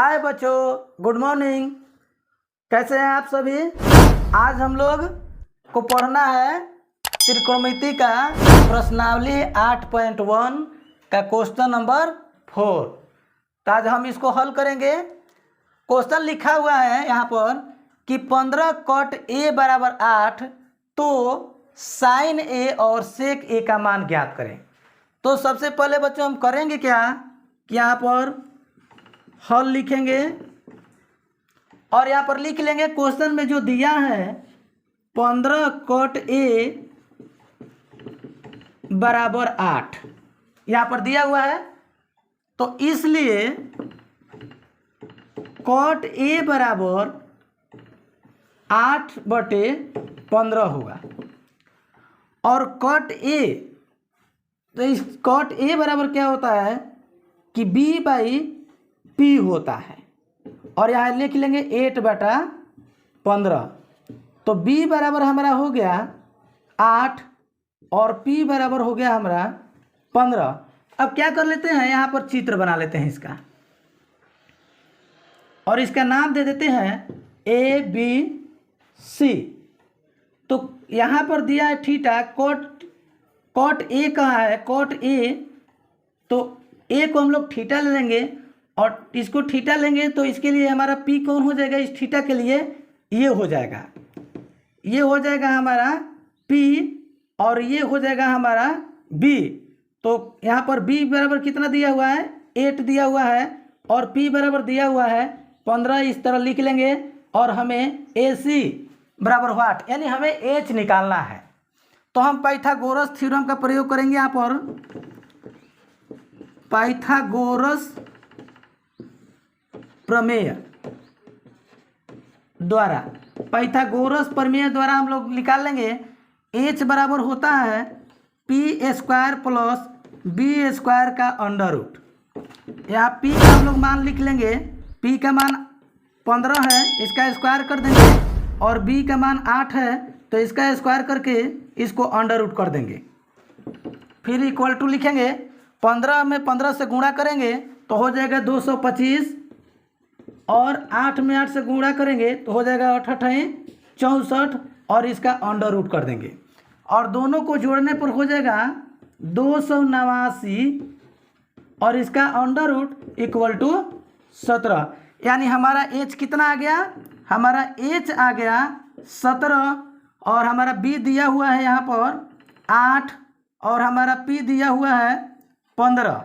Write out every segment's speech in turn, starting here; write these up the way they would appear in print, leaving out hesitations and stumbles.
हाय बच्चों, good morning. कैसे हैं आप सभी। आज हम लोग को पढ़ना है त्रिकोणमिति का प्रश्नावली 8.1 का क्वेश्चन नंबर 4। तो आज हम इसको हल करेंगे। क्वेश्चन लिखा हुआ है यहाँ पर कि 15 cot a बराबर 8 तो साइन a और सेक a का मान ज्ञात करें। तो सबसे पहले बच्चों हम करेंगे क्या कि यहाँ पर हल लिखेंगे और यहाँ पर लिख लेंगे क्वेश्चन में जो दिया है 15 cot a बराबर 8 यहाँ पर दिया हुआ है। तो इसलिए cot a बराबर 8/15 होगा और cot a, तो इस cot a बराबर क्या होता है कि b/p होता है और यहाँ लिख लेंगे 8/15। तो b बराबर हमारा हो गया 8 और p बराबर हो गया हमारा 15। अब क्या कर लेते हैं, यहाँ पर चित्र बना लेते हैं इसका और इसका नाम दे देते हैं ABC। तो यहाँ पर दिया है थीटा, cot a कहाँ है, cot a, तो a को हम लोग थीटा ले लेंगे और इसको थीटा लेंगे तो इसके लिए हमारा p कौन हो जाएगा, इस थीटा के लिए ये हो जाएगा, ये हो जाएगा हमारा p और ये हो जाएगा हमारा b। तो यहाँ पर b बराबर कितना दिया हुआ है, 8 दिया हुआ है और p बराबर दिया हुआ है 15। इस तरह लिख लेंगे और हमें AC बराबर व्हाट, यानी हमें h निकालना है। तो हम पाइथागोरस थ्योरम का प्रयोग करेंगे। यहाँ पर पाइथागोरस प्रमेय द्वारा, पाइथागोरस प्रमेय द्वारा हम लोग निकाल लेंगे h बराबर होता है p² प्लस b² का अंडर रूट। यहाँ p का हम लोग मान लिख लेंगे, p का मान 15 है, इसका स्क्वायर कर देंगे और b का मान 8 है तो इसका स्क्वायर करके इसको अंडर रूट कर देंगे। फिर इक्वल टू लिखेंगे, 15 में 15 से गुणा करेंगे तो हो जाएगा 225 और 8 में 8 से गुणा करेंगे तो हो जाएगा 8 64 और इसका अंडर रूट कर देंगे और दोनों को जोड़ने पर हो जाएगा 289 और इसका अंडर रूट इक्वल टू 17। यानी हमारा h कितना आ गया, हमारा h आ गया 17 और हमारा b दिया हुआ है यहाँ पर 8 और हमारा p दिया हुआ है 15।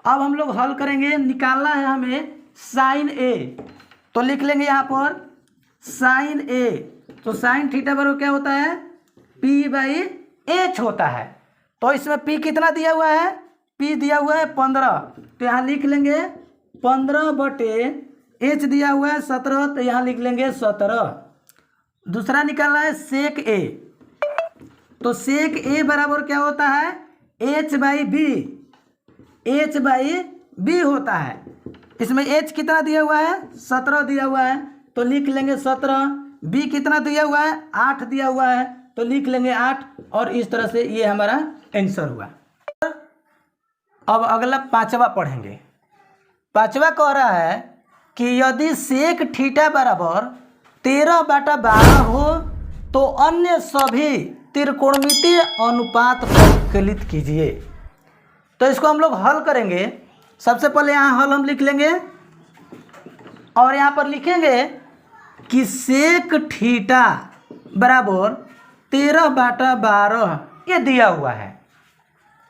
अब हम लोग हल करेंगे, निकालना है हमें साइन a। तो लिख लेंगे यहाँ पर साइन a, तो साइन थीटा बराबर क्या होता है, p/h होता है। तो इसमें p कितना दिया हुआ है, p दिया हुआ है 15, तो यहाँ लिख लेंगे 15/h दिया हुआ है 17, तो यहाँ लिख लेंगे 17। दूसरा निकालना है सेक a। तो सेक a बराबर क्या होता है, h/b, h/b होता है। इसमें h कितना दिया हुआ है, 17 दिया हुआ है तो लिख लेंगे 17। b कितना दिया हुआ है, 8 दिया हुआ है तो लिख लेंगे 8 और इस तरह से ये हमारा आंसर हुआ। अब अगला पांचवा पढ़ेंगे। पांचवा कह रहा है कि यदि सेक थीटा बराबर 13/12 हो तो अन्य सभी त्रिकोणमितीय अनुपात परिकलित कीजिए। तो इसको हम लोग हल करेंगे। सबसे पहले यहाँ हल हम लिख लेंगे और यहाँ पर लिखेंगे कि सेक थीटा बराबर 13/12 ये दिया हुआ है।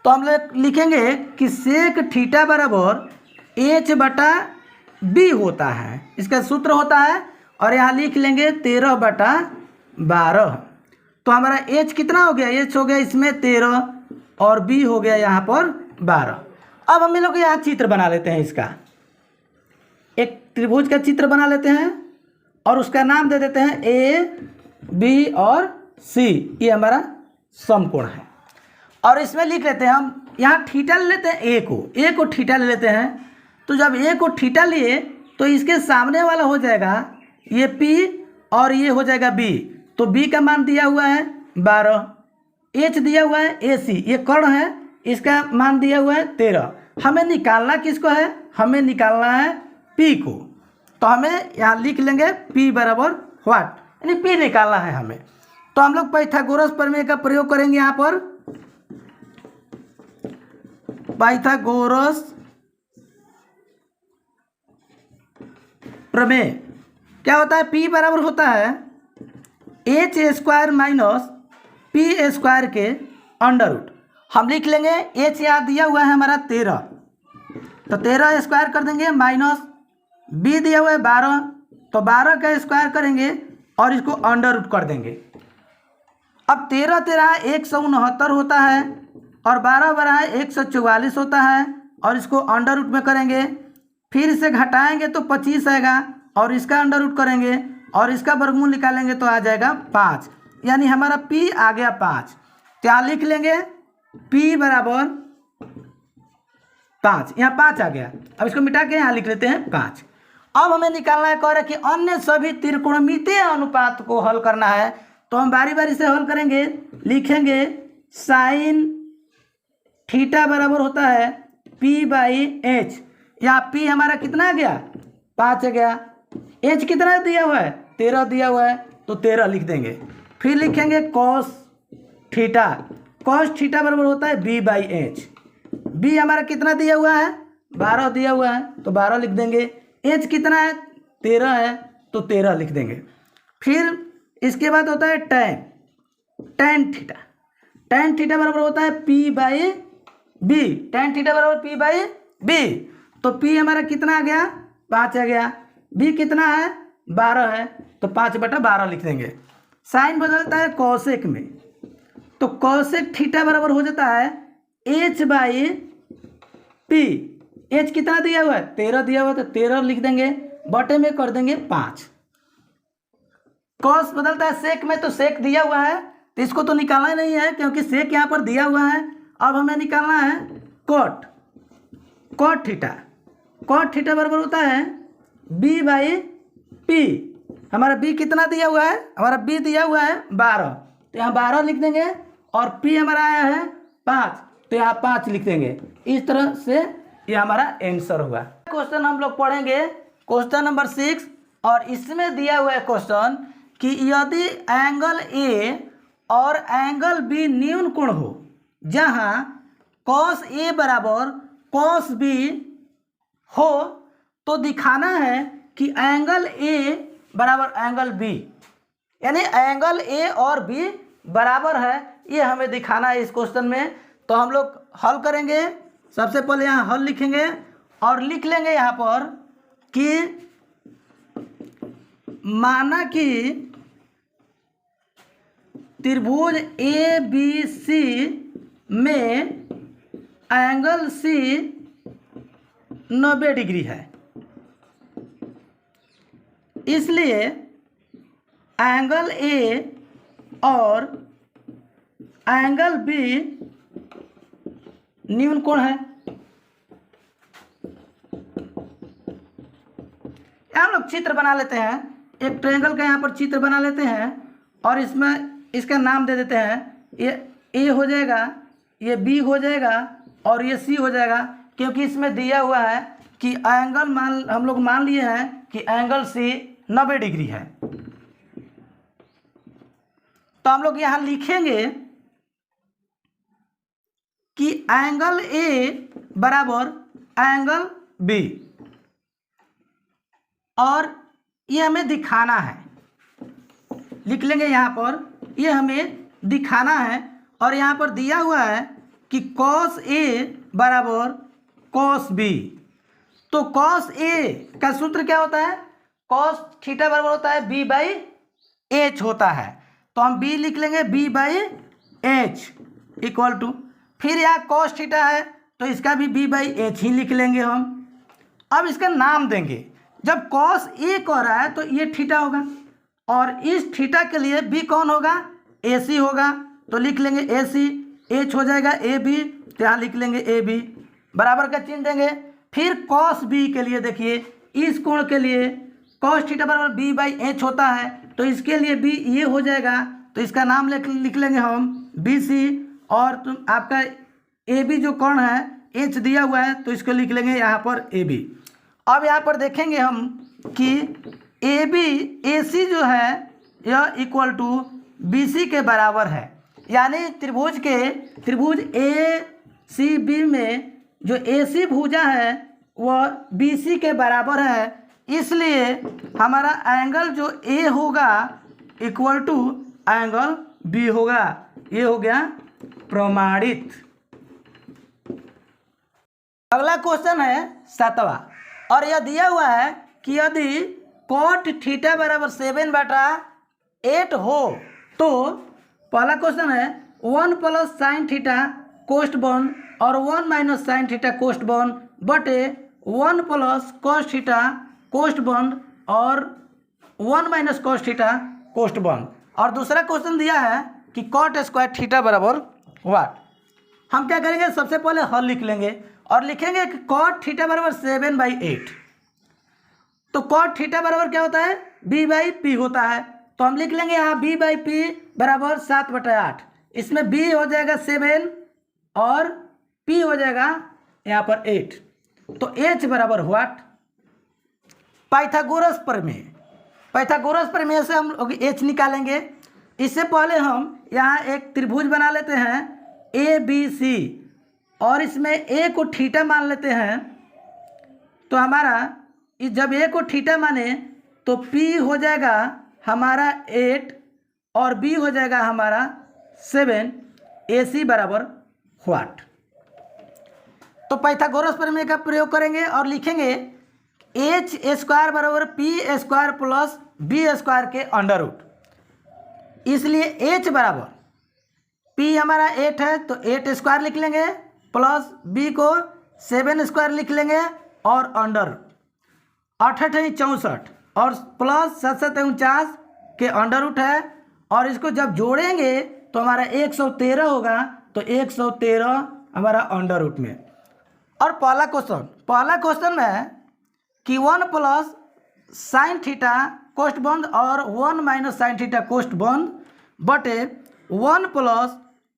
तो हम लोग लिखेंगे कि सेक थीटा बराबर h/b होता है, इसका सूत्र होता है और यहाँ लिख लेंगे 13/12। तो हमारा h कितना हो गया, h हो गया इसमें 13 और b हो गया यहाँ पर 12। अब हम लोग यहाँ चित्र बना लेते हैं, इसका एक त्रिभुज का चित्र बना लेते हैं और उसका नाम दे देते हैं a, b और c। ये हमारा समकोण है और इसमें लिख लेते हैं हम, यहाँ थीटा ले लेते हैं a को थीटा ले लेते हैं। तो जब a को थीटा लिए तो इसके सामने वाला हो जाएगा ये p और ये हो जाएगा b। तो b का मान दिया हुआ है 12, h दिया हुआ है AC, ये कर्ण है, इसका मान दिया हुआ है 13। हमें निकालना किसको है, हमें निकालना है P को, तो हमें यहाँ लिख लेंगे P बराबर व्हाट, यानी P निकालना है हमें। तो हम लोग पाइथागोरस प्रमेय का प्रयोग करेंगे यहाँ पर। पाइथागोरस प्रमेय क्या होता है? P बराबर होता है H square minus P square के अंडर रूट। हम लिख लेंगे एच यहाँ दिया हुआ है हमारा 13, तो 13 स्क्वायर कर देंगे, माइनस बी दिया हुआ है 12, तो 12 का स्क्वायर करेंगे और इसको अंडर रूट कर देंगे। अब 13 13 169 होता है और 12 12 144 होता है, और इसको अंडर रूट में करेंगे, फिर इसे घटाएंगे तो 25 आएगा, और इसका अंडर रूट करेंगे और इसका वर्गमूल निकालेंगे तो आ जाएगा 5, यानी हमारा P आ गया 5। क्या लिख लेंगे? P बराबर 5, यहाँ 5 आ गया। अब इसको मिटा के यहाँ लिख लेते हैं 5। अब हमें निकालना है, कह रहे कि अन्य सभी त्रिकोणमितीय अनुपात को हल करना है, तो हम बारी बारी से हल करेंगे। लिखेंगे साइन थीटा बराबर होता है P/H। यहाँ P हमारा कितना आ गया? 5 आ गया। H कितना दिया हुआ है? 13 दिया हुआ है, तो 13 लिख देंगे। फिर लिखेंगे कॉस थीटा। कॉस थीटा बराबर होता है B/H। B हमारा कितना दिया हुआ है? 12 दिया हुआ है, तो 12 लिख देंगे। H कितना है? 13 है, तो 13 लिख देंगे। फिर इसके बाद होता है tan थीटा। tan थीटा बराबर होता है P/B। tan थीटा बराबर P/B, तो P हमारा कितना आ गया? 5 आ गया। B कितना है? 12 है, तो 5/12 लिख देंगे। साइन बदलता है कॉसेक में, तो कॉसेक थीटा बराबर हो जाता है H/P। H कितना दिया हुआ है? 13 दिया हुआ है, तो 13 लिख देंगे, बटे में कर देंगे 5। कॉस बदलता है सेक में, तो सेक दिया हुआ है, तो इसको तो निकालना ही नहीं है क्योंकि सेक यहाँ पर दिया हुआ है। अब हमें निकालना है कॉट थीटा। कॉट थीटा बराबर होता है B/P। हमारा B कितना दिया हुआ है? हमारा B दिया हुआ है 12, तो यहाँ 12 लिख देंगे, और P हमारा आया है 5, तो यहाँ 5 लिख देंगे। इस तरह से ये हमारा आंसर होगा। क्वेश्चन हम लोग पढ़ेंगे क्वेश्चन नंबर 6, और इसमें दिया हुआ है क्वेश्चन कि यदि एंगल A और एंगल B न्यून कोण हो, जहाँ cos A बराबर cos B हो, तो दिखाना है कि एंगल A बराबर एंगल B, यानी एंगल A और B बराबर है, ये हमें दिखाना है इस क्वेश्चन में। तो हम लोग हल करेंगे। सबसे पहले यहाँ हल लिखेंगे और लिख लेंगे यहाँ पर कि माना कि त्रिभुज ABC में एंगल C 90 डिग्री है, इसलिए एंगल A और एंगल B न्यून कोण है। हम लोग चित्र बना लेते हैं, एक ट्रायंगल का यहाँ पर चित्र बना लेते हैं, और इसमें इसका नाम दे देते हैं। ये A हो जाएगा, ये B हो जाएगा, और ये C हो जाएगा, क्योंकि इसमें दिया हुआ है कि एंगल हम लोग मान लिए हैं कि एंगल C 90 डिग्री है। तो हम लोग यहाँ लिखेंगे कि एंगल A बराबर एंगल B, और ये हमें दिखाना है। लिख लेंगे यहाँ पर, ये हमें दिखाना है, और यहाँ पर दिया हुआ है कि cos A बराबर cos B। तो cos A का सूत्र क्या होता है? cos थीटा बराबर होता है B/H होता है, तो हम B लिख लेंगे B/H इक्वल टू, फिर यहाँ cos थीटा है, तो इसका भी B/H ही लिख लेंगे हम। अब इसका नाम देंगे। जब cos A कह रहा है तो ये थीटा होगा, और इस थीटा के लिए B कौन होगा? AC होगा, तो लिख लेंगे AC। H हो जाएगा AB, तो यहाँ लिख लेंगे AB, बराबर का चिन्ह देंगे। फिर cos B के लिए देखिए, इस कोण के लिए cos थीटा बराबर B/H होता है, तो इसके लिए B ये हो जाएगा, तो इसका नाम लिख लेंगे हम BC, और तुम आपका AB जो कोण है H दिया हुआ है, तो इसको लिख लेंगे यहाँ पर AB। अब यहाँ पर देखेंगे हम कि ए बी ए सी जो है यह इक्वल टू बी सी के बराबर है, यानी त्रिभुज ए सी बी में जो ए सी भुजा है वह बी सी के बराबर है, इसलिए हमारा एंगल जो ए होगा इक्वल टू एंगल बी होगा। ये हो गया प्रमाणित। अगला क्वेश्चन है 7वां, और यह दिया हुआ है कि यदि कॉट थीटा बराबर 7/8 हो तो पहला क्वेश्चन है 1 प्लस साइन थीटा कोस्ट बॉन्ड और 1 माइनस साइन थीटा कोस्ट बॉन्ड बटे 1 प्लस कॉस थीटा कोस्ट बॉन्ड और 1 माइनस कॉस थीटा कोस्ट बॉन्ड। और दूसरा क्वेश्चन दिया है कि कॉट स्क्वायर थीटा बराबर वाट। हम क्या करेंगे, सबसे पहले हल लिख लेंगे और लिखेंगे कि कॉट थीटा बराबर 7/8। तो कॉट थीटा बराबर क्या होता है, b/p होता है। तो हम लिख लेंगे यहाँ b/p बराबर 7/8। इसमें b हो जाएगा 7 और p हो जाएगा यहाँ पर 8। तो h बराबर व्हाट, पाइथागोरस प्रमेय से हम लोग h निकालेंगे। इससे पहले हम यहाँ एक त्रिभुज बना लेते हैं ABC और इसमें a को थीटा मान लेते हैं। तो हमारा जब a को थीटा माने तो p हो जाएगा हमारा 8 और b हो जाएगा हमारा 7। AC बराबर व्हाट। तो पाइथागोरस प्रमेय का प्रयोग करेंगे और लिखेंगे एच स्क्वायर बराबर P square plus B square के अंडर रूट। इसलिए एच बराबर पी हमारा 8 है तो 8 स्क्वायर लिख लेंगे प्लस बी को 7 स्क्वायर लिख लेंगे और अंडर 8 64 और प्लस 7 49 के अंडर रूट है। और इसको जब जोड़ेंगे तो हमारा 113 होगा। तो 113 हमारा अंडर रूट में। और पहला क्वेश्चन में कि 1 प्लस साइन थीटा कोस्ट बॉन्ड और 1 माइनस साइन थीटा कोस्ट बॉन्ड बटे 1 प्लस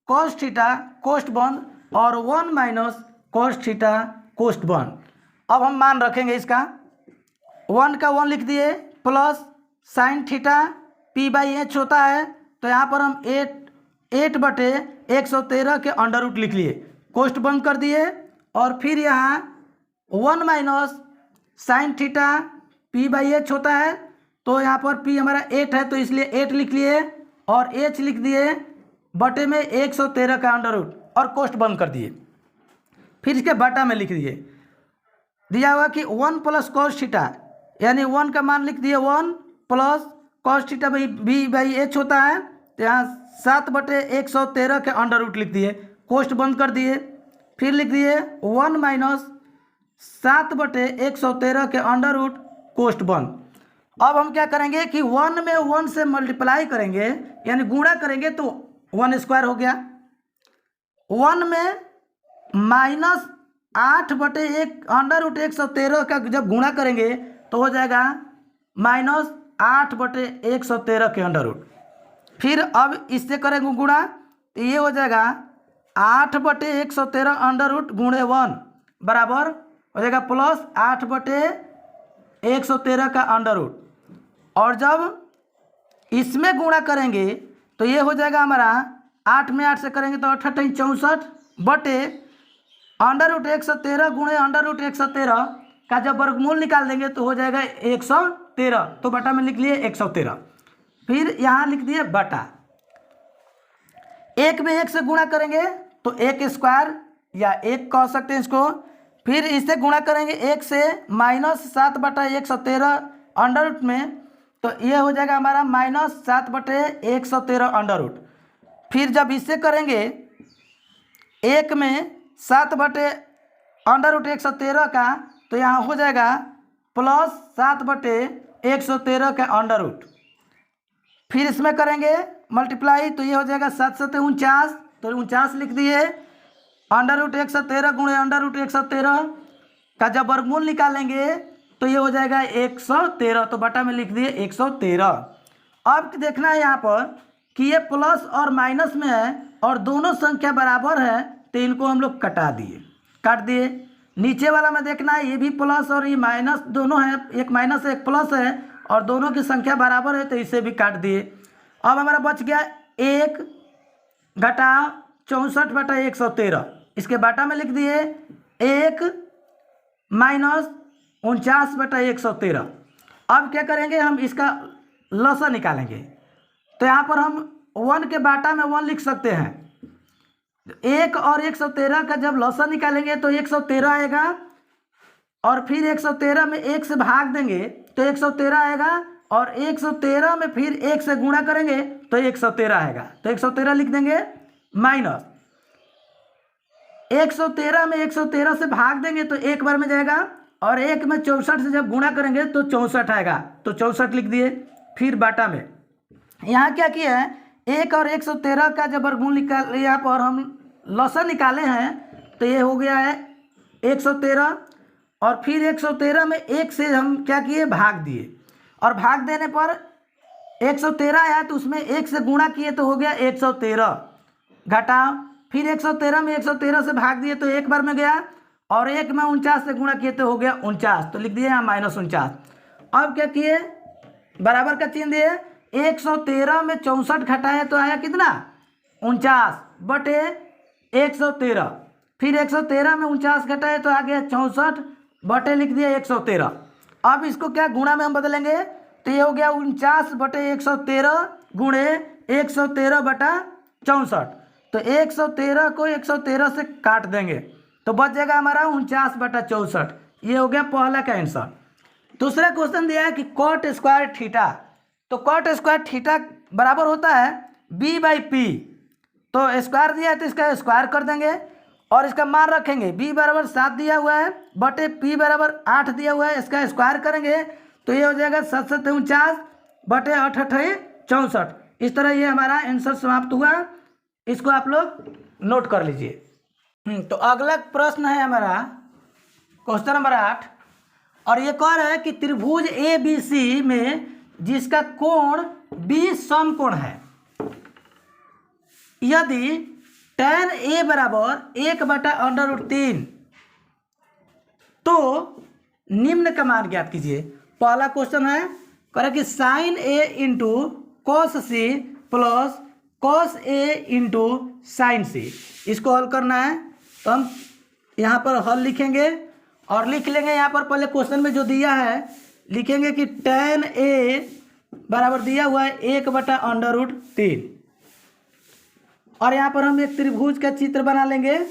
कॉस थीटा कोस्ट बॉन्ड और 1 माइनस कॉस थीटा कोस्ट बॉन्ड। अब हम मान रखेंगे इसका 1 का 1 लिख दिए प्लस साइन थीटा p/h होता है। तो यहाँ पर हम 8 बटे 113 के अंडर रूट लिख लिए, कोस्ट बंद कर दिए। और फिर यहाँ 1 माइनस साइन थीटा p/h होता है। तो यहाँ पर p हमारा 8 है तो इसलिए 8 लिख लिए और h लिख दिए बटे में 113 का अंडर रूट और कोस्ट बंद कर दिए। फिर इसके बटा में लिख दिया हुआ कि 1 प्लस कॉस थीटा, यानी 1 का मान लिख दिए 1 प्लस कॉस थीटा b/h होता है। तो यहाँ 7 बटे 113 के अंडर रूट लिख दिए, कोस्ट बंद कर दिए। फिर लिख दिए 1 माइनस 7 बटे 113 के अंडर रूट कोस्ट बंद। अब हम क्या करेंगे कि 1 में 1 से मल्टीप्लाई करेंगे यानी गुणा करेंगे तो 1 स्क्वायर हो गया। 1 में माइनस 8 बटे 1 अंडर रूट 113 का जब गुणा करेंगे तो हो जाएगा माइनस 8 बटे 113 के अंडर रूट। फिर अब इससे करेंगे गुणा तो ये हो जाएगा 8 बटे 113 अंडर रूट गुणे 1 बराबर हो जाएगा प्लस 8 बटे 113 का अंडर रूट। और जब इसमें गुणा करेंगे तो ये हो जाएगा हमारा 8 में 8 से करेंगे तो 8 64 बटे अंडर रूट 113 गुणे अंडर रूट 113 का जब वर्गमूल निकाल देंगे तो हो जाएगा 113। तो बटा में लिख लिए 113। फिर यहाँ लिख दिए बटा। 1 में 1 से गुणा करेंगे तो 1 स्क्वायर या 1 कह सकते हैं इसको। फिर इससे गुणा करेंगे 1 से माइनस 7 बटा 113 अंडर रूट में तो ये हो जाएगा हमारा माइनस 7 बटे 113 अंडर रूट। फिर जब इससे करेंगे 1 में 7 बटे अंडर रूट 113 का तो यहाँ हो जाएगा प्लस 7 बटे 113 का अंडर रूट। फिर इसमें करेंगे मल्टीप्लाई तो ये हो जाएगा 7 7 49 तो 49 लिख दिए। अंडर रूट 113 गुणे अंडर रूट 113 का जब वर्गमूल निकालेंगे तो ये हो जाएगा 113। तो बटा में लिख दिए 113। अब देखना है यहाँ पर कि ये प्लस और माइनस में है और दोनों संख्या बराबर है तो इनको हम लोग काट दिए। नीचे वाला में देखना है, ये भी प्लस और ये माइनस दोनों है, एक माइनस है एक प्लस है और दोनों की संख्या बराबर है, तो इसे भी काट दिए। अब हमारा बच गया 1 घटा 64/113, इसके बाटा में लिख दिए 1 माइनस 49/113। अब क्या करेंगे, हम इसका लसा निकालेंगे। तो यहाँ पर हम 1 के बाटा में 1 लिख सकते हैं। 1 और 113 का जब लसा निकालेंगे तो 113 आएगा, और फिर 113 में 1 से भाग देंगे तो 113 आएगा, और 113 में फिर 1 से गुणा करेंगे तो 113 आएगा। तो 113 लिख देंगे, माइनस 113 में 113 से भाग देंगे तो एक बार में जाएगा, और 1 में 64 से जब गुणा करेंगे तो 64 आएगा, तो 64 लिख दिए। फिर बाटा में यहाँ क्या किया है, 1 और 113 का जब वर्गमूल निकाल, यहाँ पर हम लसा निकाले हैं, तो ये हो गया है 113, और फिर 113 में 1 से हम क्या किए, भाग दिए, और भाग देने पर 113 आया तो उसमें 1 से गुणा किए तो हो गया 113, घटा फिर 113 में 113 से भाग दिए तो एक बार में गया, और 1 में 49 से गुणा किए तो हो गया 49, तो लिख दिए यहाँ -49। अब क्या किए, बराबर का चिन्ह दिए, 113 में 64 घटाए तो आया कितना, 49 बटे 113, फिर 113 में 49 घटाए तो आ गया 64 बटे लिख दिया 113। अब इसको क्या गुणा में हम बदलेंगे, तो ये हो गया 49/113 गुणे 113/64, तो 113 को 113 से काट देंगे तो बच जाएगा हमारा 49/64। ये हो गया पहला का आंसर। दूसरा क्वेश्चन दिया है कि कॉट स्क्वायर थीटा, तो कॉट स्क्वायर थीटा बराबर होता है b/p, तो स्क्वायर दिया है तो इसका स्क्वायर कर देंगे, और इसका मान रखेंगे b बराबर 7 दिया हुआ है बटे p बराबर 8 दिया हुआ है, इसका स्क्वायर करेंगे तो ये हो जाएगा 7×7 = 49 बटे 8×8 = 64। इस तरह ये हमारा आंसर समाप्त हुआ, इसको आप लोग नोट कर लीजिए। तो अगला प्रश्न है हमारा क्वेश्चन नंबर 8, और ये कह रहा है कि त्रिभुज ABC में जिसका कोण 20 समकोण है, यदि tan A बराबर 1/√3 तो निम्न का मान ज्ञात कीजिए। पहला क्वेश्चन है, कह रहा है कि sin A × cos C plus cos A × sin C, इसको हल करना है। तो हम यहाँ पर हल लिखेंगे और लिख लेंगे, यहाँ पर पहले क्वेश्चन में जो दिया है लिखेंगे कि tan A बराबर दिया हुआ है 1/√3, और यहाँ पर हम एक त्रिभुज का चित्र बना लेंगे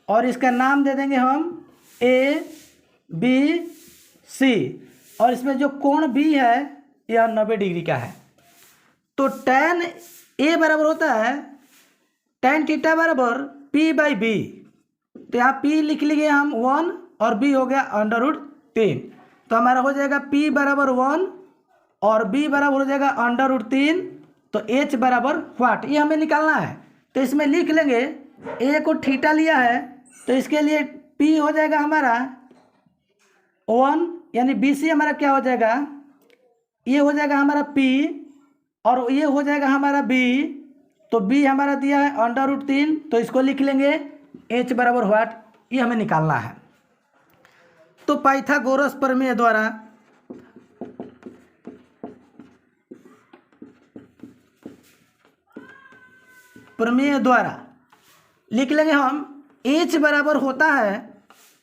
और इसका नाम दे देंगे हम ABC, और इसमें जो कोण B है यह 90 डिग्री का है। तो tan A बराबर होता है tan थीटा बराबर P/B, तो यहाँ P लिख लिए हम 1 और B हो गया √3, तो हमारा हो जाएगा P बराबर 1 और B बराबर हो जाएगा √3, तो H बराबर व्हाट, ये हमें निकालना है। तो इसमें लिख लेंगे, A को थीटा लिया है तो इसके लिए P हो जाएगा हमारा 1, यानी BC हमारा क्या हो जाएगा, ये हो जाएगा हमारा P और ये हो जाएगा हमारा B, तो B हमारा दिया है √3, तो इसको लिख लेंगे H बराबर व्हाट, ये हमें निकालना है। तो पाइथागोरस प्रमेय द्वारा लिख लेंगे हम, H बराबर होता है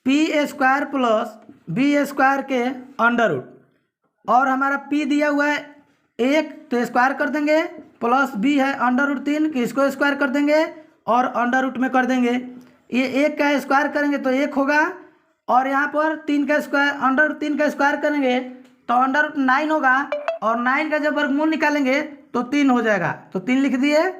p² प्लस b² के √, और हमारा P दिया हुआ है 1 तो स्क्वायर कर देंगे, प्लस B है √3 कि इसको स्क्वायर कर देंगे और √ में कर देंगे। ये 1 का स्क्वायर करेंगे तो 1 होगा, और यहाँ पर 3 का स्क्वायर √3 का स्क्वायर करेंगे तो √9 होगा, और 9 का जब वर्गमूल निकालेंगे तो 3 हो जाएगा, तो 3 लिख दिए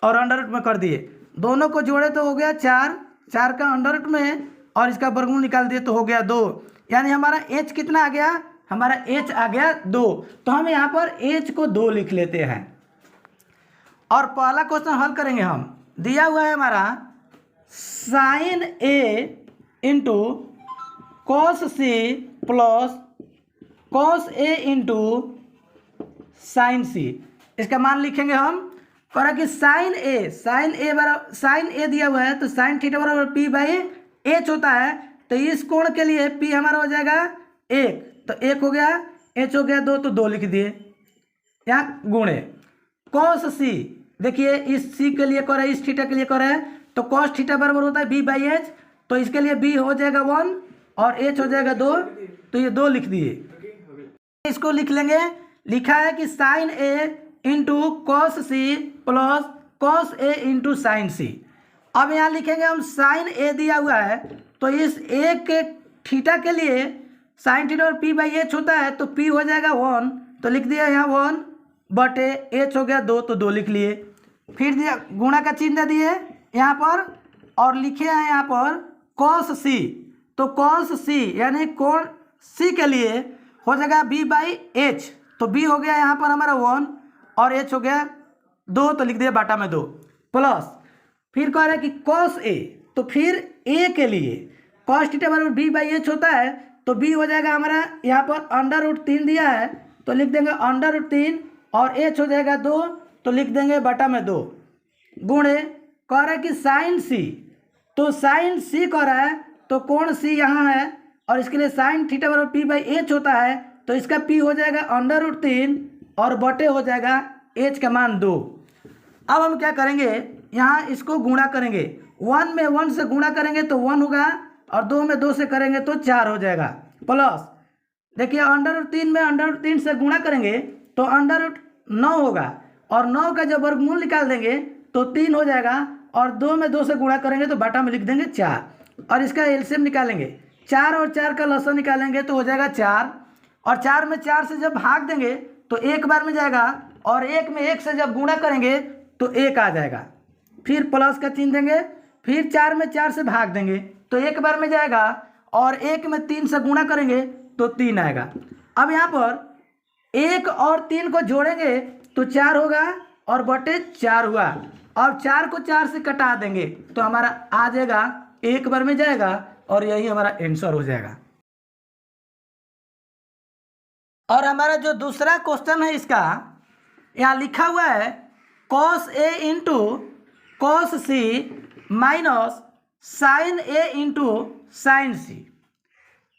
और √ में कर दिए। दोनों को जोड़े तो हो गया 4, 4 का √ में और इसका वर्गमूल निकाल दिए तो हो गया 2, यानी हमारा H कितना आ गया, हमारा H आ गया 2। तो हम यहाँ पर H को 2 लिख लेते हैं, और पहला क्वेश्चन हल करेंगे हम। दिया हुआ है हमारा sin A × cos C plus cos A × sin C, इसका मान लिखेंगे हम। कह रहा कि sin A दिया हुआ है तो sin थीटा बराबर P/2 एच होता है, तो इस कोण के लिए पी हमारा हो जाएगा 1, तो 1 हो गया, एच हो गया 2, तो 2 लिख दिए। यहाँ गुणे कॉस सी, देखिए इस सी के लिए कर है, इस थीटा के लिए कर है, तो कॉस थीटा बराबर होता है बी बाई एच, तो इसके लिए बी हो जाएगा 1 और एच हो जाएगा 2, तो ये 2 लिख दिए। इसको लिख लेंगे, लिखा है कि sine A into cos C plus cos A into sine C. अब यहाँ लिखेंगे हम साइन ए दिया हुआ है, तो इस ए के थीटा के लिए साइन थीटा और पी बाई एच होता है, तो पी हो जाएगा 1, तो लिख दिया यहाँ 1 बटे एच हो गया 2, तो 2 लिख लिए। फिर दिया गुणा का चिन्ह दिए यहाँ पर और लिखे हैं यहाँ पर कॉस सी, तो कॉस सी यानी कोण सी के लिए हो जाएगा बी बाई एच, तो बी हो गया यहाँ पर हमारा 1 और एच हो गया 2, तो लिख दिया बाटा में 2 प्लस फिर कह रहा है कि कॉस ए, तो फिर ए के लिए कॉस थीटा बराबर बी बाई एच होता है, तो बी हो जाएगा हमारा यहाँ पर √3 दिया है, तो लिख देंगे √3 और एच हो जाएगा 2, तो लिख देंगे बटा में 2 गुणे कह रहा है कि साइन सी, तो साइन सी कह रहा है, तो कोण सी यहाँ है और इसके लिए साइन थीटा बराबर पी बाई एच होता है, तो इसका पी हो जाएगा √3 और बटे हो जाएगा एच का मान 2। अब हम क्या करेंगे, यहाँ इसको गुणा करेंगे, 1 में 1 से गुणा करेंगे तो 1 होगा और 2 में 2 से करेंगे तो 4 हो जाएगा, प्लस देखिए √3 में √3 से गुणा करेंगे तो √9 होगा और 9 का जब वर्गमूल निकाल देंगे तो 3 हो जाएगा और 2 में 2 से गुणा करेंगे तो बाटा में लिख देंगे 4 और इसका एलसीएम निकालेंगे, 4 और 4 का लसन निकालेंगे तो हो जाएगा 4 और 4 में 4 से जब भाग देंगे तो एक बार में जाएगा और 1 में 1 से जब गुणा करेंगे तो 1 आ जाएगा, फिर प्लस का चिन्ह देंगे, फिर 4 में 4 से भाग देंगे तो एक बार में जाएगा और 1 में 3 से गुणा करेंगे तो 3 आएगा। अब यहाँ पर 1 और 3 को जोड़ेंगे तो 4 होगा और बटे 4 हुआ और 4 को 4 से कटा देंगे तो हमारा आ जाएगा, एक बार में जाएगा और यही हमारा आंसर हो जाएगा। और हमारा जो दूसरा क्वेश्चन है इसका यहाँ लिखा हुआ है cos A into cos C minus sign A into sine सी।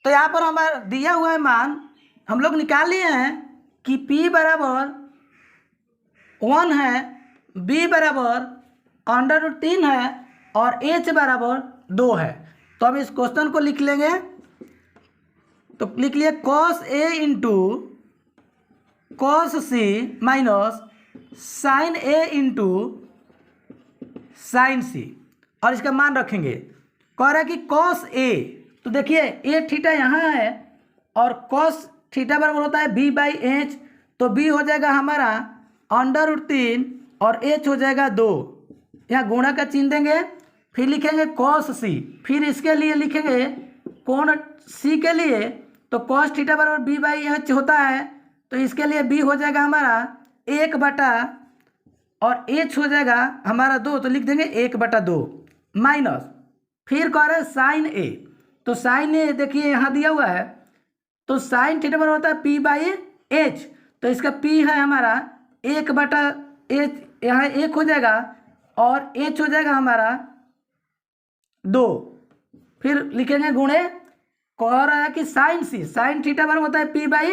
तो यहाँ पर हमारा दिया हुआ है मान हम लोग निकाल लिए हैं कि P बराबर 1 है, B बराबर √3 है और H बराबर 2 है। तो हम इस क्वेश्चन को लिख लेंगे, तो लिख लिए cos A into cos C minus sign A into sine सी और इसका मान रखेंगे। कह रहा है कि कॉस ए, तो देखिए ए थीटा यहाँ है और कॉस थीटा बराबर होता है बी बाई एच, तो बी हो जाएगा हमारा √3 और एच हो जाएगा 2, यहाँ गुणा का चिन्ह देंगे, फिर लिखेंगे कॉस सी, फिर इसके लिए लिखेंगे कोण सी के लिए, तो कॉस थीटा बराबर बी बाई एच होता है, तो इसके लिए बी हो जाएगा हमारा 1 बटा और एच हो जाएगा हमारा 2, तो लिख देंगे 1/2 माइनस फिर कह रहे हैं साइन ए, तो साइन ए देखिए यहाँ दिया हुआ है, तो साइन थीटा बराबर होता है पी बाई एच, तो इसका पी है हमारा 1/एच, यहाँ 1 हो जाएगा और एच हो जाएगा हमारा 2, फिर लिखेंगे गुणे, कह रहा है कि साइन सी, साइन थीटा बराबर होता है पी बाई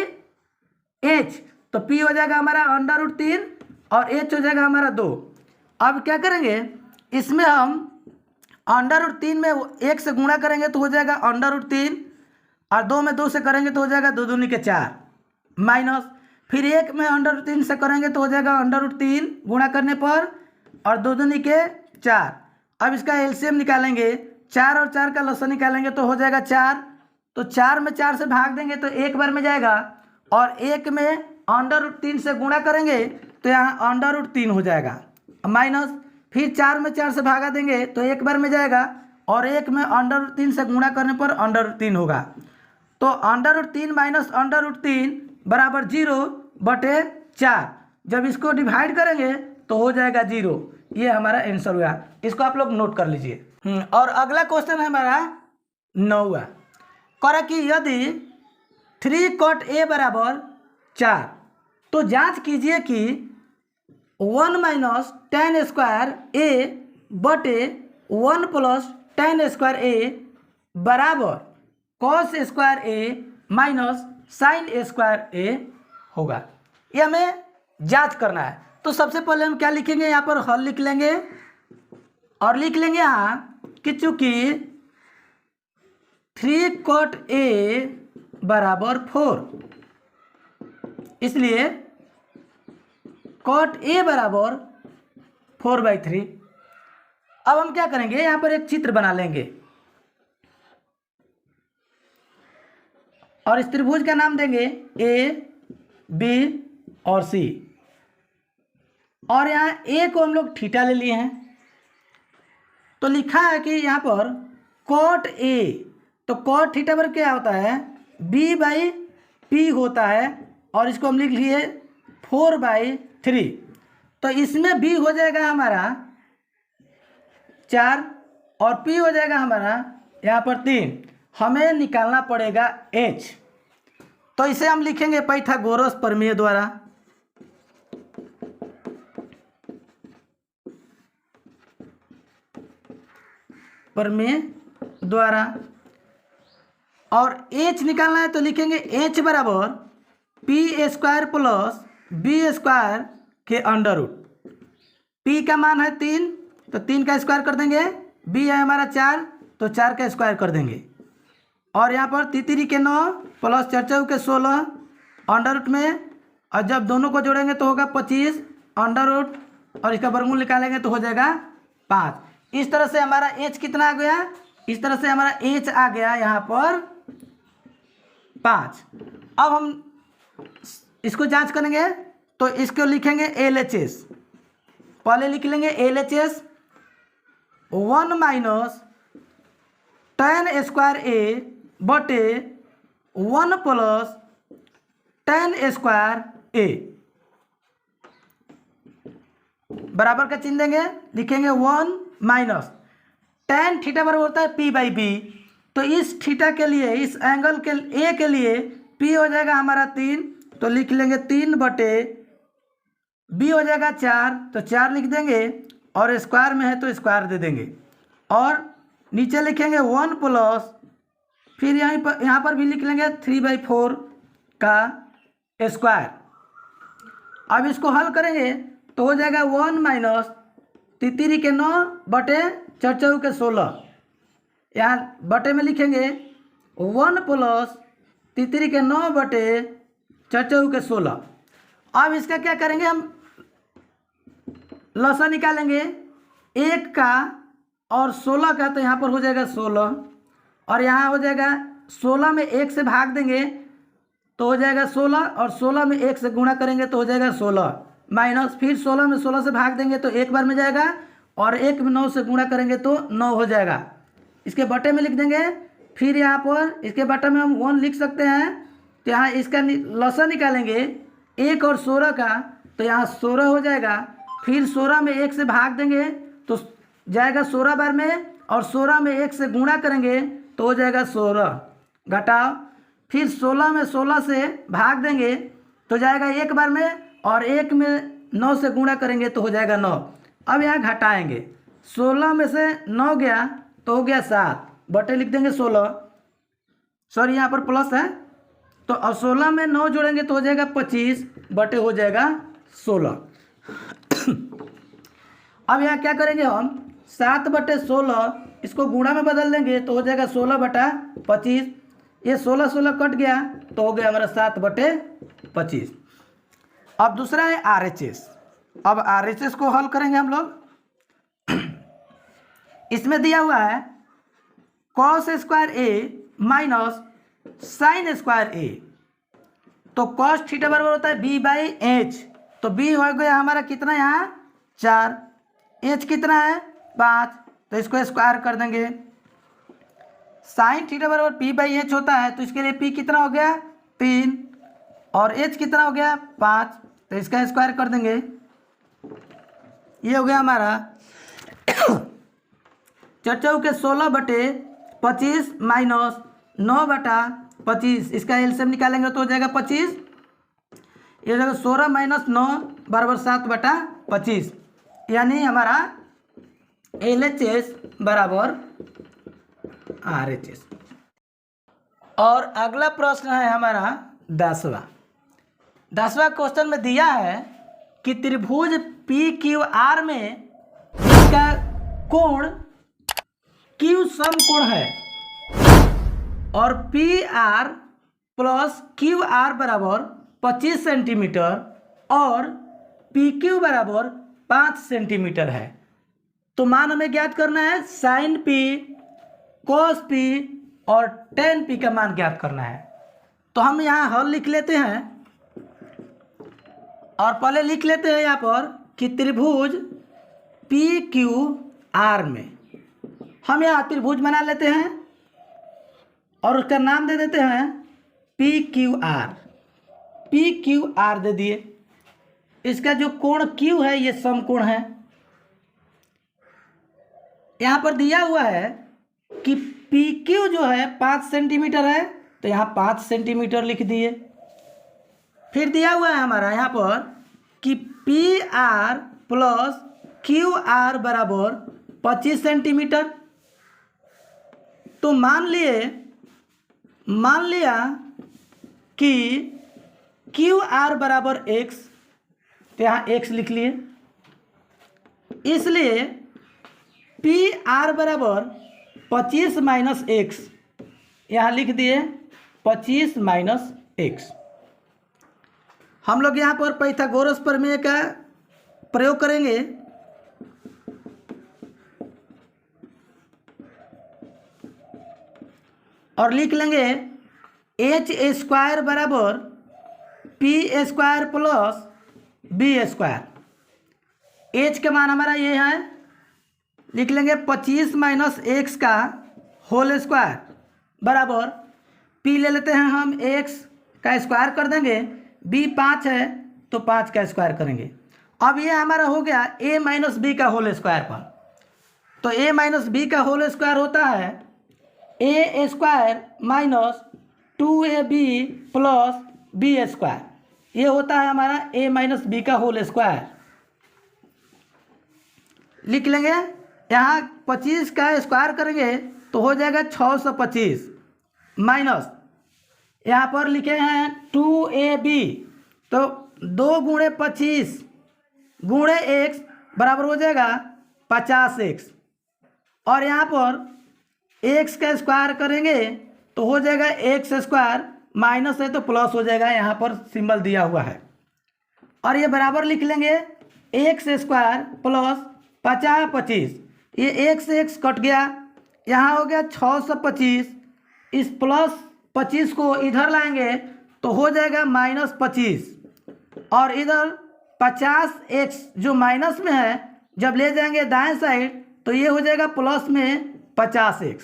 एच, तो पी हो जाएगा हमारा √3 और एच हो जाएगा हमारा 2। अब क्या करेंगे, इसमें हम √3 में 1 से गुणा करेंगे तो हो जाएगा √3 और 2 में 2 से करेंगे तो हो जाएगा 2 दूनी के 4 माइनस फिर 1 में √3 से करेंगे तो हो जाएगा √3 गुणा करने पर और 2 दूनी के 4। अब इसका एलसीएम निकालेंगे, 4 और 4 का लसन निकालेंगे तो हो जाएगा 4, तो 4 में 4 से भाग देंगे तो एक बार में जाएगा और 1 में √3 से गुणा करेंगे तो यहाँ √3 हो जाएगा माइनस फिर 4 में 4 से भागा देंगे तो एक बार में जाएगा और 1 में √3 से गुणा करने पर √3 होगा, तो √3 माइनस √3 बराबर 0/4, जब इसको डिवाइड करेंगे तो हो जाएगा 0। ये हमारा आंसर हुआ, इसको आप लोग नोट कर लीजिए। और अगला क्वेश्चन है हमारा 9वां, कह रहा कि यदि 3 cot A बराबर 4, तो जांच कीजिए कि 1 माइनस tan स्क्वायर A बटे 1 प्लस tan स्क्वायर A बराबर कॉस स्क्वायर ए माइनस साइन ए स्क्वायर ए होगा। ये हमें जांच करना है। तो सबसे पहले हम क्या लिखेंगे, यहाँ पर हल लिख लेंगे और लिख लेंगे यहाँ कि चूंकि 3 cot ए बराबर 4, इसलिए cot ए बराबर 4/3। अब हम क्या करेंगे, यहाँ पर एक चित्र बना लेंगे और इस त्रिभुज का नाम देंगे ए, बी और सी। और यहाँ ए को हम लोग थीटा ले लिए हैं, तो लिखा है कि यहाँ पर cot ए, तो cot थीटा पर क्या होता है, b/p होता है और इसको हम लिख लिए 4/3। तो इसमें b हो जाएगा हमारा 4 और p हो जाएगा हमारा यहाँ पर 3। हमें निकालना पड़ेगा h। तो इसे हम लिखेंगे पाइथागोरस प्रमेय द्वारा। प्रमेय द्वारा और h निकालना है तो लिखेंगे h बराबर p² प्लस b² के अंडर रूट। p का मान है 3, तो 3 का स्क्वायर कर देंगे, b है हमारा 4, तो 4 का स्क्वायर कर देंगे। और यहाँ पर 3 के 9 प्लस 4 के 16 अंडर रूट में, और जब दोनों को जोड़ेंगे तो होगा 25 अंडर रूट, और इसका वर्गमूल निकालेंगे तो हो जाएगा 5। इस तरह से हमारा h कितना आ गया, इस तरह से हमारा h आ गया यहाँ पर 5। अब हम इसको जांच करेंगे तो इसको लिखेंगे LHS। पहले लिख लेंगे LHS 1 माइनस tan स्क्वायर ए बटे 1 प्लस tan स्क्वायर ए, बराबर का चिन्ह देंगे, लिखेंगे 1 माइनस tan थीटा बराबर होता है p/b। तो इस थीटा के लिए, इस एंगल के ए के लिए p हो जाएगा हमारा 3, तो लिख लेंगे 3 बटे b हो जाएगा 4, तो 4 लिख देंगे, और स्क्वायर में है तो स्क्वायर दे देंगे, और नीचे लिखेंगे 1 प्लस, फिर यहाँ पर भी लिख लेंगे 3/4 का स्क्वायर। अब इसको हल करेंगे तो हो जाएगा 1 माइनस 3 के 9 बटे 4 के 16, यहाँ बटे में लिखेंगे 1 प्लस 3 के 9 बटे 4 के 16। अब इसका क्या करेंगे, हम लसा निकालेंगे 1 का और 16 का, तो यहाँ पर हो जाएगा 16, और यहाँ हो जाएगा 16 में 1 से भाग देंगे तो हो जाएगा 16, और 16 में 1 से गुणा करेंगे तो हो जाएगा 16, माइनस फिर 16 में 16 से भाग देंगे तो एक बार में जाएगा, और 1 में 9 से गुणा करेंगे तो 9 हो जाएगा। इसके बटे में लिख देंगे, फिर यहाँ पर इसके बटे में हम 1 लिख सकते हैं, तो यहाँ इसका लसा निकालेंगे 1 और 16 का, तो यहाँ 16 हो जाएगा, फिर 16 में 1 से भाग देंगे तो जाएगा 16 बार में, और 16 में 1 से गुणा करेंगे तो हो जाएगा 16, घटाओ, फिर 16 में 16 से भाग देंगे तो जाएगा 1 बार में, और 1 में 9 से गुणा करेंगे तो हो जाएगा 9। अब यहाँ घटाएंगे, 16 में से 9 गया तो हो गया 7, बटे लिख देंगे 16, सॉरी यहाँ पर प्लस है, तो अब 16 में 9 जोड़ेंगे तो हो जाएगा 25, बटे हो जाएगा 16। अब यहाँ क्या करेंगे, हम 7/16 इसको गुणा में बदल देंगे तो हो जाएगा 16/25, ये 16 कट गया तो हो गया हमारा 7/25। अब दूसरा है RHS। अब RHS को हल करेंगे हम लोग। इसमें दिया हुआ है cos स्क्वायर ए माइनस साइन स्क्वायर ए, तो cos थीटा बराबर होता है b/h, तो b हो गया हमारा कितना यहाँ 4, h कितना है 5, तो इसको स्क्वायर कर देंगे। साइन थीटा बराबर p/h होता है, तो इसके लिए p कितना हो गया 3, और h कितना हो गया 5, तो इसका स्क्वायर कर देंगे। ये हो गया हमारा 4 के 16 बटे 25 माइनस 9/25, इसका एलसीएम निकालेंगे तो हो जाएगा 25, ये हो जाएगा 16 माइनस 9 बराबर 7/25, यानी हमारा LHS बराबर RHS। और अगला प्रश्न है हमारा 10वां क्वेश्चन में दिया है कि त्रिभुज PQR में इसका कोण Q समकोण है और PR प्लस QR बराबर 25 सेंटीमीटर और PQ बराबर 5 सेंटीमीटर है। तो मान हमें ज्ञात करना है साइन P, cos P और tan P का मान ज्ञात करना है। तो हम यहाँ हल लिख लेते हैं और पहले लिख लेते हैं यहाँ पर कि त्रिभुज PQR में हम यहाँ त्रिभुज बना लेते हैं और उसका नाम दे देते हैं PQR दे दिए। इसका जो कोण Q है ये समकोण है। यहाँ पर दिया हुआ है कि PQ जो है 5 सेंटीमीटर है, तो यहाँ 5 सेंटीमीटर लिख दिए। फिर दिया हुआ है हमारा यहाँ पर कि PR प्लस QR बराबर 25 सेंटीमीटर। तो मान लिया कि QR बराबर x, तो यहाँ x लिख लिए। इसलिए PR बराबर 25 माइनस x, यहाँ लिख दिए 25 माइनस x। हम लोग यहाँ पर पाइथागोरस प्रमेय का प्रयोग करेंगे। और लिख लेंगे एच स्क्वायर बराबर P square plus B square. H का मान हमारा ये है, लिख लेंगे 25 माइनस एक्स का होल स्क्वायर बराबर पी ले लेते हैं हम, एक्स का स्क्वायर कर देंगे, बी 5 है तो 5 का स्क्वायर करेंगे। अब ये हमारा हो गया ए माइनस बी का होल स्क्वायर पर। तो ए माइनस बी का होल स्क्वायर होता है A square minus 2ab plus B square. ये होता है हमारा ए माइनस बी का होल स्क्वायर। लिख लेंगे, यहाँ 25 का स्क्वायर करेंगे तो हो जाएगा 625 माइनस यहाँ पर लिखे हैं 2ab, तो 2 गुणे 25 गुणे x बराबर हो जाएगा 50x। और यहाँ पर x का स्क्वायर करेंगे तो हो जाएगा एक्स स्क्वायर, माइनस है तो प्लस हो जाएगा, यहाँ पर सिंबल दिया हुआ है। और ये बराबर लिख लेंगे एक्स स्क्वायर प्लस 50 25, ये एक से एक्स कट गया, यहाँ हो गया 625। इस प्लस 25 को इधर लाएंगे तो हो जाएगा माइनस 25, और इधर 50x जो माइनस में है जब ले जाएंगे दाएं साइड तो ये हो जाएगा प्लस में 50x।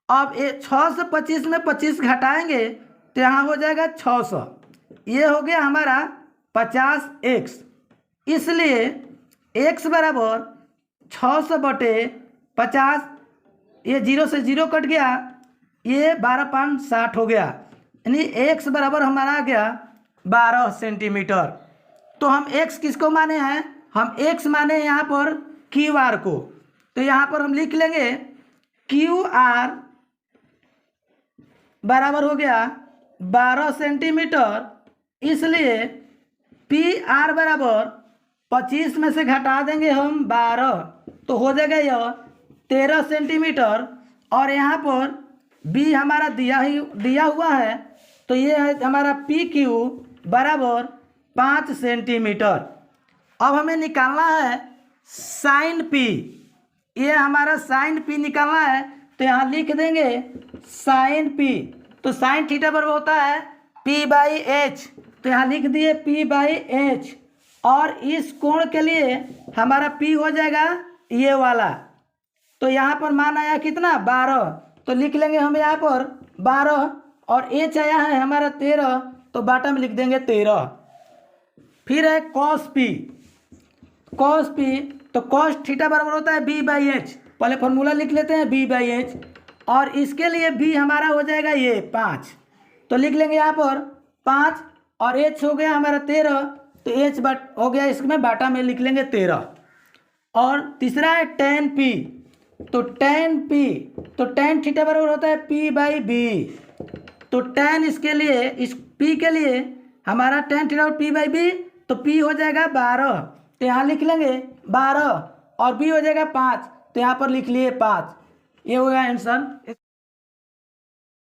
अब ये 6 से 25 में 25 घटाएंगे तो यहाँ हो जाएगा 600, ये हो गया हमारा 50x। इसलिए x बराबर 600 बटे 50, ये 0 से 0 कट गया, ये 12×5 = 60 हो गया, यानी x बराबर हमारा आ गया 12 सेंटीमीटर। तो हम x किसको माने हैं, हम x माने यहाँ पर QR को। तो यहाँ पर हम लिख लेंगे QR बराबर हो गया 12 सेंटीमीटर। इसलिए PR बराबर 25 में से घटा देंगे हम 12, तो हो जाएगा यह 13 सेंटीमीटर। और यहाँ पर B हमारा दिया हुआ है, तो ये है हमारा PQ बराबर 5 सेंटीमीटर। अब हमें निकालना है साइन P, ये हमारा साइन P निकालना है, तो यहाँ लिख देंगे साइन P। तो साइन थीटा बराबर होता है P/H, तो यहाँ लिख दिए P/H। और इस कोण के लिए हमारा P हो जाएगा ये वाला, तो यहाँ पर मान आया कितना 12, तो लिख लेंगे हम यहाँ पर 12, और H आया है हमारा 13, तो बाटा में लिख देंगे 13। फिर है cos P, तो cos थीटा बराबर होता है B/H। पहले फॉर्मूला लिख लेते हैं B/H, और इसके लिए B हमारा हो जाएगा ये 5, तो लिख लेंगे यहाँ पर 5, और H हो गया हमारा 13, तो H हो गया, इसमें बाटा में लिख लेंगे 13। और तीसरा है tan P, तो tan p, तो tan थीटा बराबर होता है p बाई बी। तो tan इसके लिए, इस p के लिए हमारा tan थीटा और p बाई बी, तो p हो जाएगा 12, तो यहाँ लिख लेंगे 12 और b हो जाएगा 5, तो यहाँ पर लिख लिए 5। ये होगा आंसर।